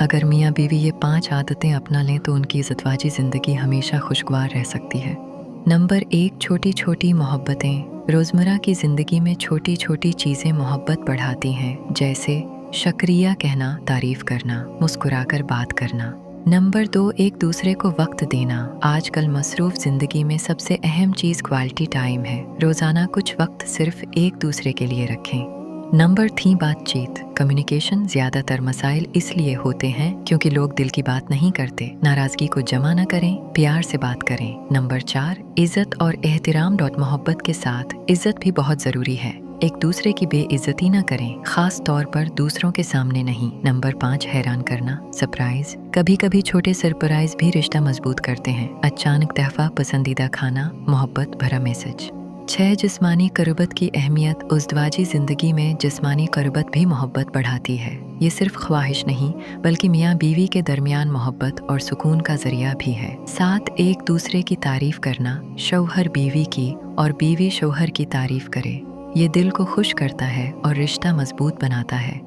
अगर मियाँ बीवी ये 5 आदतें अपना लें तो उनकी इज़्ज़तवाजी ज़िंदगी हमेशा खुशगवार रह सकती है। नंबर 1, छोटी छोटी मोहब्बतें। रोज़मर्रा की ज़िंदगी में छोटी छोटी चीज़ें मोहब्बत बढ़ाती हैं, जैसे शुक्रिया कहना, तारीफ़ करना, मुस्कुराकर बात करना। नंबर 2, एक दूसरे को वक्त देना। आजकल मसरूफ़ ज़िंदगी में सबसे अहम चीज़ क्वालिटी टाइम है। रोज़ाना कुछ वक्त सिर्फ एक दूसरे के लिए रखें। नंबर 3, बातचीत। कम्युनिकेशन। ज़्यादातर मसाइल इसलिए होते हैं क्योंकि लोग दिल की बात नहीं करते। नाराज़गी को जमा न करें, प्यार से बात करें। नंबर 4, इज़्ज़त और एहतराम। मोहब्बत के साथ इज़्ज़त भी बहुत ज़रूरी है। एक दूसरे की बेइज्जती न करें, खास तौर पर दूसरों के सामने नहीं। नंबर 5, हैरान करना, सरप्राइज। कभी कभी छोटे सरप्राइज भी रिश्ता मजबूत करते हैं। अचानक तोहफा, पसंदीदा खाना, मोहब्बत भरा मैसेज। 6, जिस्मानी क़ुर्बत की अहमियत। उज़्दवाजी ज़िंदगी में जिस्मानी क़ुर्बत भी मोहब्बत बढ़ाती है। ये सिर्फ ख्वाहिश नहीं बल्कि मियाँ बीवी के दरमियान मोहब्बत और सुकून का ज़रिया भी है। 7, एक दूसरे की तारीफ़ करना। शौहर बीवी की और बीवी शौहर की तारीफ़ करे। ये दिल को खुश करता है और रिश्ता मजबूत बनाता है।